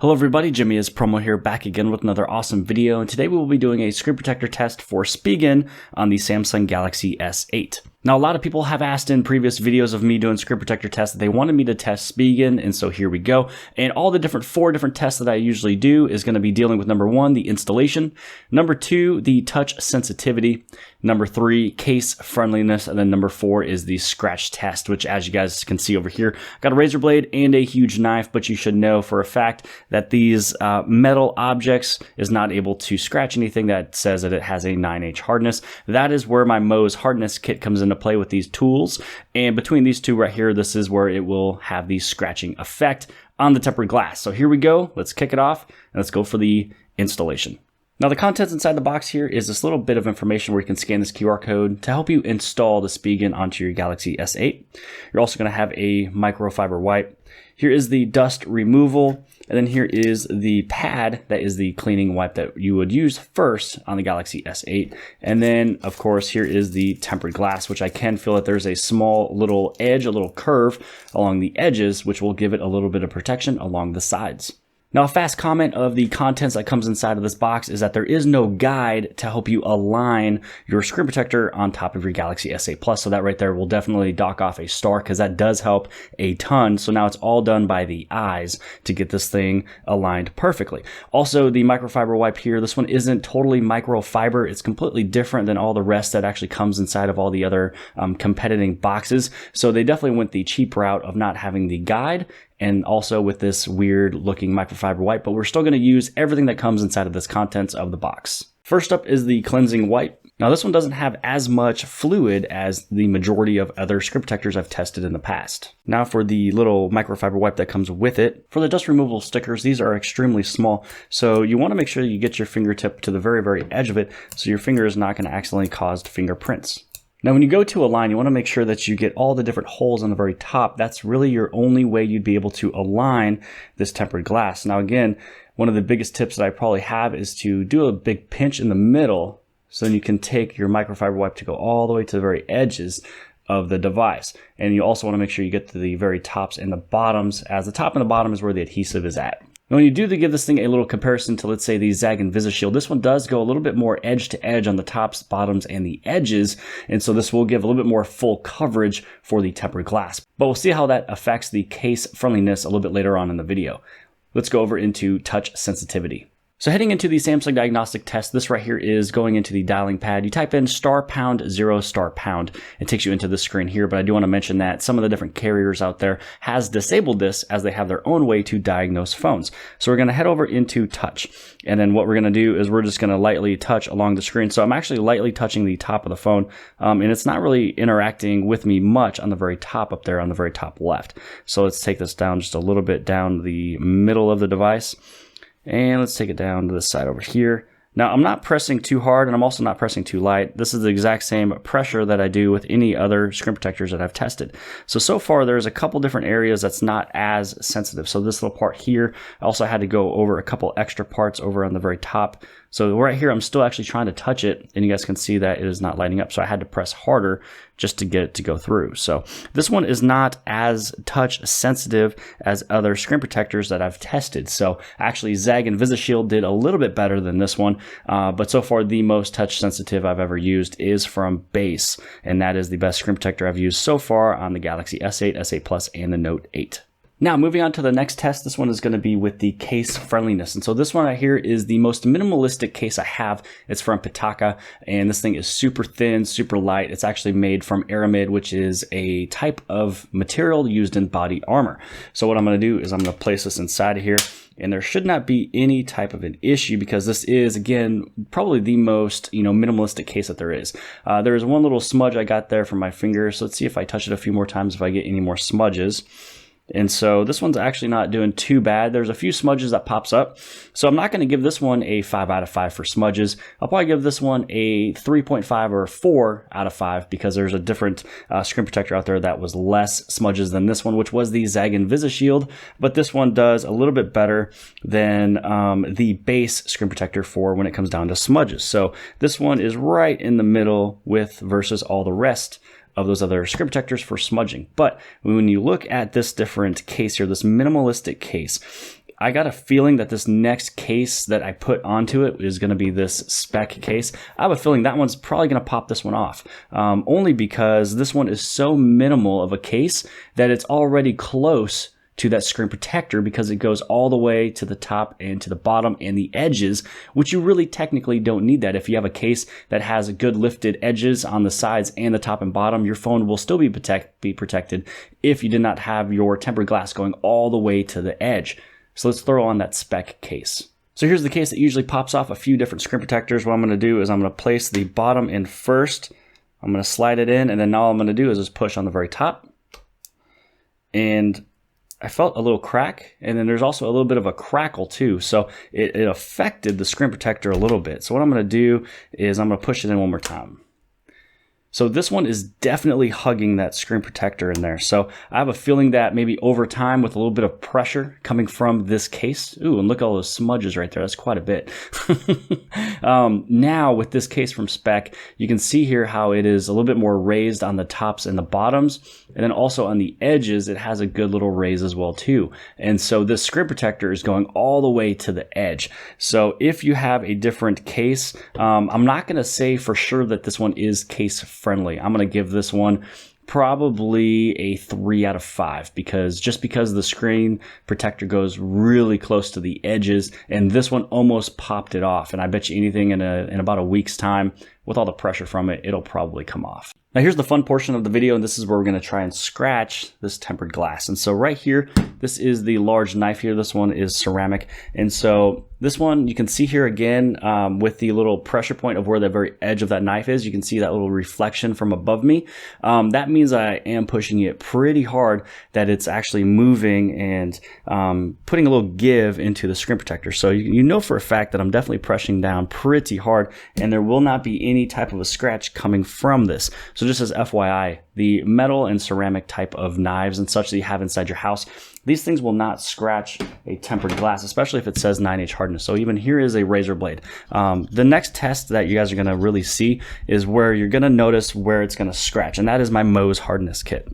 Hello everybody, jimmyispromo here, back again with another awesome video, and today we will be doing a screen protector test for Spigen on the Samsung Galaxy S8. Now, a lot of people have asked in previous videos of me doing screen protector tests that they wanted me to test Spigen, and so here we go. And all the four different tests that I usually do is going to be dealing with number 1, the installation, number 2, the touch sensitivity, number 3, case friendliness, and then number 4 is the scratch test, which as you guys can see over here, got a razor blade and a huge knife, but you should know for a fact that these metal objects is not able to scratch anything that says that it has a 9H hardness. That is where my Mohs hardness kit comes into play with these tools, and between these two right here, this is where it will have the scratching effect on the tempered glass. So here we go, let's kick it off, and let's go for the installation. Now the contents inside the box here is this little bit of information where you can scan this QR code to help you install the Spigen onto your Galaxy S8. You're also going to have a microfiber wipe. Here is the dust removal, and then here is the pad that is the cleaning wipe that you would use first on the Galaxy S8. And then, of course, here is the tempered glass, which I can feel that there's a small little edge, a little curve along the edges, which will give it a little bit of protection along the sides. Now, a fast comment of the contents that comes inside of this box is that there is no guide to help you align your screen protector on top of your Galaxy S8 Plus. So that right there will definitely dock off a star because that does help a ton. So now it's all done by the eyes to get this thing aligned perfectly. Also, the microfiber wipe here, this one isn't totally microfiber. It's completely different than all the rest that actually comes inside of all the other competing boxes. So they definitely went the cheap route of not having the guide and also with this weird looking microfiber wipe, but we're still going to use everything that comes inside of this contents of the box. First up is the cleansing wipe. Now this one doesn't have as much fluid as the majority of other screen protectors I've tested in the past. Now for the little microfiber wipe that comes with it. For the dust removal stickers, these are extremely small, so you want to make sure that you get your fingertip to the very edge of it so your finger is not going to accidentally cause fingerprints. Now, when you go to align, you want to make sure that you get all the different holes on the very top. That's really your only way you'd be able to align this tempered glass. Now, again, one of the biggest tips that I probably have is to do a big pinch in the middle, so then you can take your microfiber wipe to go all the way to the very edges of the device. And you also want to make sure you get to the very tops and the bottoms, as the top and the bottom is where the adhesive is at. Now, when you do give this thing a little comparison to, let's say, the Spigen VisiShield, this one does go a little bit more edge to edge on the tops, bottoms, and the edges, and so this will give a little bit more full coverage for the tempered glass. But we'll see how that affects the case friendliness a little bit later on in the video. Let's go over into touch sensitivity. So heading into the Samsung diagnostic test, this right here is going into the dialing pad. You type in *#0*#. It takes you into the screen here, but I do want to mention that some of the different carriers out there has disabled this as they have their own way to diagnose phones. So we're going to head over into touch. And then what we're going to do is we're just going to lightly touch along the screen. So I'm actually lightly touching the top of the phone, and it's not really interacting with me much on the very top up there on the very top left. So let's take this down just a little bit down the middle of the device. And let's take it down to this side over here. Now, I'm not pressing too hard, and I'm also not pressing too light. This is the exact same pressure that I do with any other screen protectors that I've tested. So far, there's a couple different areas that's not as sensitive. So this little part here, I also had to go over a couple extra parts over on the very top. So right here, I'm still actually trying to touch it, and you guys can see that it is not lighting up. So I had to press harder just to get it to go through. So this one is not as touch sensitive as other screen protectors that I've tested. So actually, Spigen VisiShield did a little bit better than this one, but so far the most touch sensitive I've ever used is from Base, and that is the best screen protector I've used so far on the Galaxy S8, S8 Plus, and the Note 8. Now, moving on to the next test, this one is going to be with the case friendliness. And so this one right here is the most minimalistic case I have. It's from Pitaka, and this thing is super thin, super light. It's actually made from aramid, which is a type of material used in body armor. So what I'm going to do is I'm going to place this inside of here, and there should not be any type of an issue because this is, again, probably the most, minimalistic case that there is. There is one little smudge I got there from my finger. So let's see if I touch it a few more times if I get any more smudges. And so this one's actually not doing too bad. There's a few smudges that pops up. So I'm not going to give this one a 5 out of 5 for smudges. I'll probably give this one a 3.5 or a 4 out of 5 because there's a different screen protector out there that was less smudges than this one, which was the Spigen VisiShield. But this one does a little bit better than the base screen protector for when it comes down to smudges. So this one is right in the middle with versus all the rest of those other screen protectors for smudging. But when you look at this different case here, this minimalistic case, I got a feeling that this next case that I put onto it is going to be this spec case. I have a feeling that one's probably going to pop this one off, only because this one is so minimal of a case that it's already close to that screen protector because it goes all the way to the top and to the bottom and the edges, which you really technically don't need that. If you have a case that has good lifted edges on the sides and the top and bottom, your phone will still be protected if you did not have your tempered glass going all the way to the edge. So let's throw on that spec case. So here's the case that usually pops off a few different screen protectors. What I'm going to do is I'm going to place the bottom in first. I'm going to slide it in, and then all I'm going to do is just push on the very top. And I felt a little crack, and then there's also a little bit of a crackle too. So it affected the screen protector a little bit. So what I'm going to do is I'm going to push it in one more time. So this one is definitely hugging that screen protector in there. So I have a feeling that maybe over time with a little bit of pressure coming from this case, ooh, and look at all those smudges right there. That's quite a bit. Now with this case from Spec, you can see here how it is a little bit more raised on the tops and the bottoms. And then also on the edges, it has a good little raise as well too. And so this screen protector is going all the way to the edge. So if you have a different case, I'm not going to say for sure that this one is case friendly. I'm going to give this one probably a 3 out of 5 because the screen protector goes really close to the edges, and this one almost popped it off. And I bet you anything in about a week's time, with all the pressure from it, it'll probably come off. Now here's the fun portion of the video, and this is where we're going to try and scratch this tempered glass. And so right here, this is the large knife here. This one is ceramic. And so this one, you can see here again with the little pressure point of where the very edge of that knife is. You can see that little reflection from above me. That means I am pushing it pretty hard, that it's actually moving and putting a little give into the screen protector. So you know for a fact that I'm definitely pressing down pretty hard, and there will not be any type of a scratch coming from this. So just as FYI, the metal and ceramic type of knives and such that you have inside your house, these things will not scratch a tempered glass, especially if it says 9H hardness. So even here is a razor blade. The next test that you guys are going to really see is where you're going to notice where it's going to scratch, and that is my Mohs hardness kit.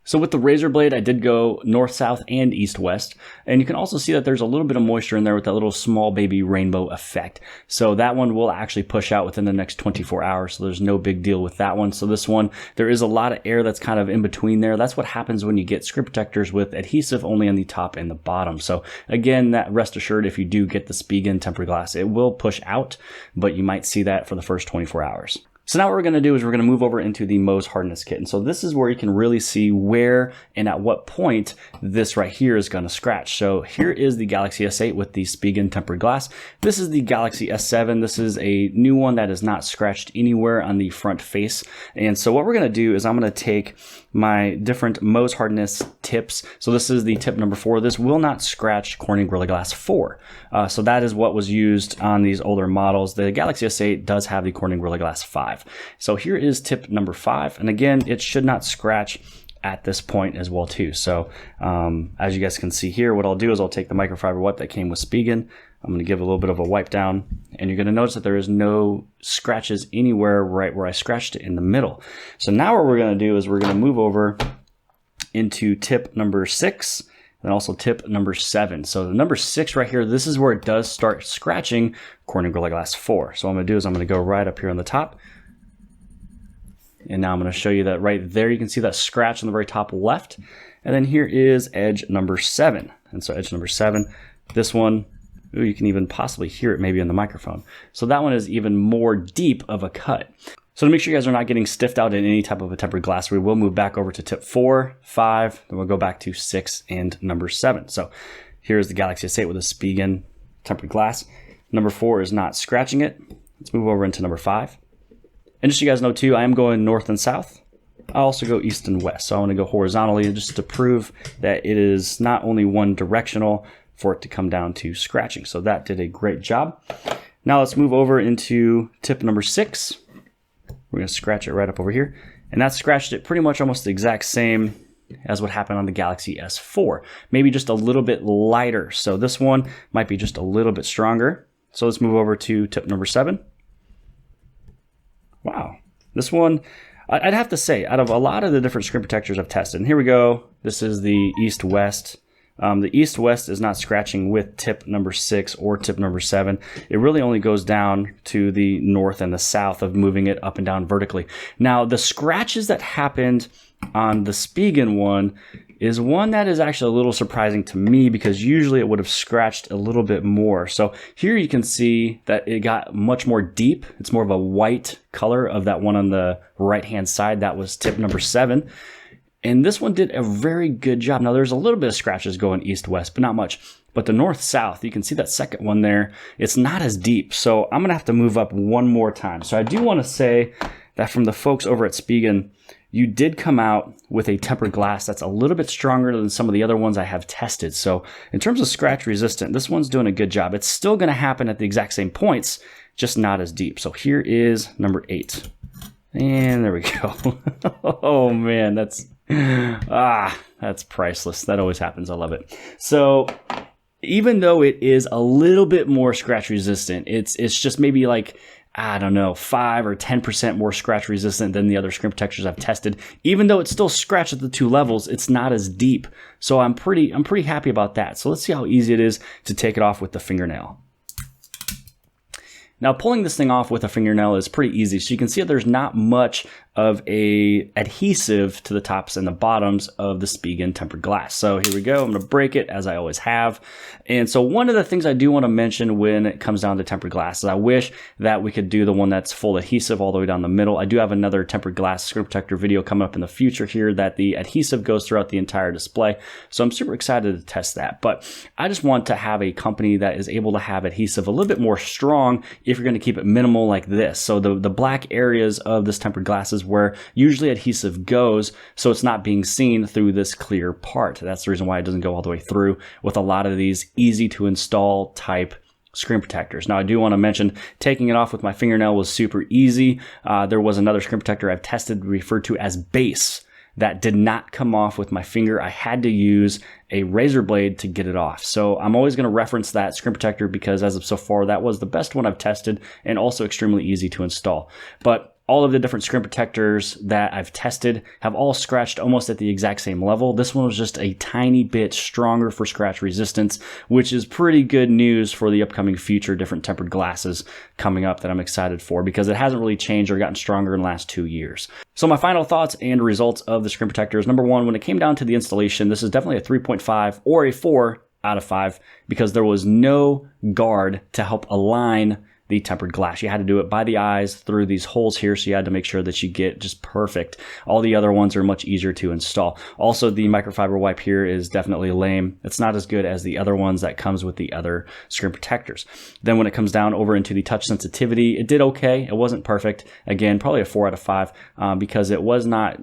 So with the razor blade, I did go north, south, and east, west. And you can also see that there's a little bit of moisture in there with that little small baby rainbow effect. So that one will actually push out within the next 24 hours. So there's no big deal with that one. So this one, there is a lot of air that's kind of in between there. That's what happens when you get screen protectors with adhesive only on the top and the bottom. So again, that rest assured, if you do get the Spigen tempered glass, it will push out, but you might see that for the first 24 hours. So now what we're going to do is we're going to move over into the Mohs hardness kit. And so this is where you can really see where and at what point this right here is going to scratch. So here is the Galaxy S8 with the Spigen tempered glass. This is the Galaxy S7. This is a new one that is not scratched anywhere on the front face. And so what we're going to do is I'm going to take my different Mohs hardness tips. So this is the tip number 4. This will not scratch Corning Gorilla Glass 4. So that is what was used on these older models. The Galaxy S8 does have the Corning Gorilla Glass 5. So here is tip number 5. And again, it should not scratch at this point as well too. So as you guys can see here, what I'll do is I'll take the microfiber wipe that came with Spigen. I'm going to give a little bit of a wipe down, and you're going to notice that there is no scratches anywhere right where I scratched it in the middle. So now what we're going to do is we're going to move over into tip number 6 and also tip number 7. So the number 6 right here, this is where it does start scratching Corning Gorilla Glass 4. So what I'm going to do is I'm going to go right up here on the top. And now I'm going to show you that right there, you can see that scratch on the very top left. And then here is edge number 7. And so edge number 7, this one, ooh, you can even possibly hear it maybe in the microphone. So that one is even more deep of a cut. So to make sure you guys are not getting stiffed out in any type of a tempered glass, we will move back over to tip 4, 5, then we'll go back to 6 and number 7. So here's the Galaxy S8 with a Spigen tempered glass. Number 4 is not scratching it. Let's move over into number 5. And just so you guys know too, I am going north and south. I also go east and west. So I want to go horizontally just to prove that it is not only one directional for it to come down to scratching. So that did a great job. Now let's move over into tip number 6. We're going to scratch it right up over here. And that scratched it pretty much almost the exact same as what happened on the Galaxy S4. Maybe just a little bit lighter. So this one might be just a little bit stronger. So let's move over to tip number 7. Wow. This one, I'd have to say, out of a lot of the different screen protectors I've tested, and here we go. This is the east-west The east-west is not scratching with tip number 6 or tip number 7. It really only goes down to the north and the south of moving it up and down vertically. Now, the scratches that happened on the Spigen one is one that is actually a little surprising to me, because usually it would have scratched a little bit more. So here you can see that it got much more deep. It's more of a white color of that one on the right-hand side. That was tip number 7. And this one did a very good job. Now, there's a little bit of scratches going east-west, but not much. But the north-south, you can see that second one there, it's not as deep. So I'm going to have to move up one more time. So I do want to say that from the folks over at Spigen, you did come out with a tempered glass that's a little bit stronger than some of the other ones I have tested. So in terms of scratch resistant, this one's doing a good job. It's still going to happen at the exact same points, just not as deep. So here is number 8. And there we go. Oh man, that's priceless. That always happens. I love it. So even though it is a little bit more scratch resistant, it's just maybe like, I don't know, 5 or 10% more scratch resistant than the other screen protectors I've tested. Even though it's still scratched at the 2 levels, it's not as deep. So I'm pretty happy about that. So let's see how easy it is to take it off with the fingernail. Now, pulling this thing off with a fingernail is pretty easy. So you can see that there's not much of a adhesive to the tops and the bottoms of the Spigen Tempered Glass. So here we go. I'm going to break it, as I always have. And so one of the things I do want to mention when it comes down to tempered glass is I wish that we could do the one that's full adhesive all the way down the middle. I do have another tempered glass screen protector video coming up in the future here that the adhesive goes throughout the entire display. So I'm super excited to test that. But I just want to have a company that is able to have adhesive a little bit more strong if you're going to keep it minimal like this. So the black areas of this tempered glass is where usually adhesive goes, so it's not being seen through this clear part. That's the reason why it doesn't go all the way through with a lot of these easy to install type screen protectors. Now, I do want to mention taking it off with my fingernail was super easy. There was another screen protector I've tested referred to as base that did not come off with my finger. I had to use a razor blade to get it off. So I'm always going to reference that screen protector because as of so far, that was the best one I've tested and also extremely easy to install. But all of the different screen protectors that I've tested have all scratched almost at the exact same level. This one was just a tiny bit stronger for scratch resistance, which is pretty good news for the upcoming future different tempered glasses coming up that I'm excited for because it hasn't really changed or gotten stronger in the last 2 years. So my final thoughts and results of the screen protectors. Number 1, when it came down to the installation, this is definitely a 3.5 or a 4 out of 5 because there was no guard to help align the tempered glass. You had to do it by the eyes through these holes here, so you had to make sure that you get just perfect. All the other ones are much easier to install. Also, the microfiber wipe here is definitely lame. It's not as good as the other ones that comes with the other screen protectors. Then when it comes down over into the touch sensitivity, it did okay. It wasn't perfect. Again, probably a 4 out of 5 because it was not,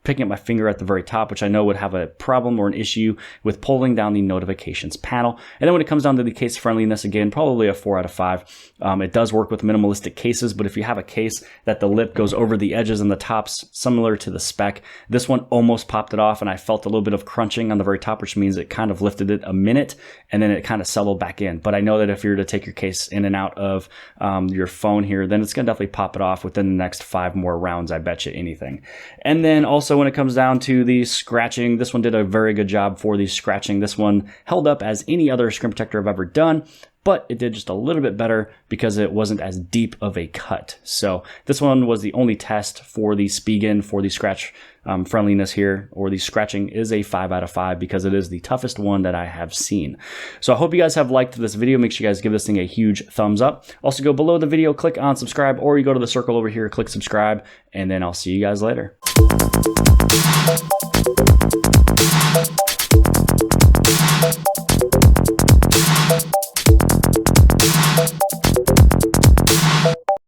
picking up my finger at the very top, which I know would have a problem or an issue with pulling down the notifications panel. And then when it comes down to the case friendliness, again, probably a 4 out of 5. It does work with minimalistic cases, but if you have a case that the lip goes over the edges and the tops, similar to the spec, this one almost popped it off and I felt a little bit of crunching on the very top, which means it kind of lifted it a minute and then it kind of settled back in. But I know that if you were to take your case in and out of your phone here, then it's going to definitely pop it off within the next 5 more rounds, I bet you anything. And then also when it comes down to the scratching, this one did a very good job for the scratching. This one held up as any other screen protector I've ever done, but it did just a little bit better because it wasn't as deep of a cut. So this one was the only test for the Spigen for the scratch friendliness here, or the scratching is a 5 out of 5 because it is the toughest one that I have seen. So I hope you guys have liked this video. Make sure you guys give this thing a huge thumbs up. Also go below the video, click on subscribe, or you go to the circle over here, click subscribe, and then I'll see you guys later.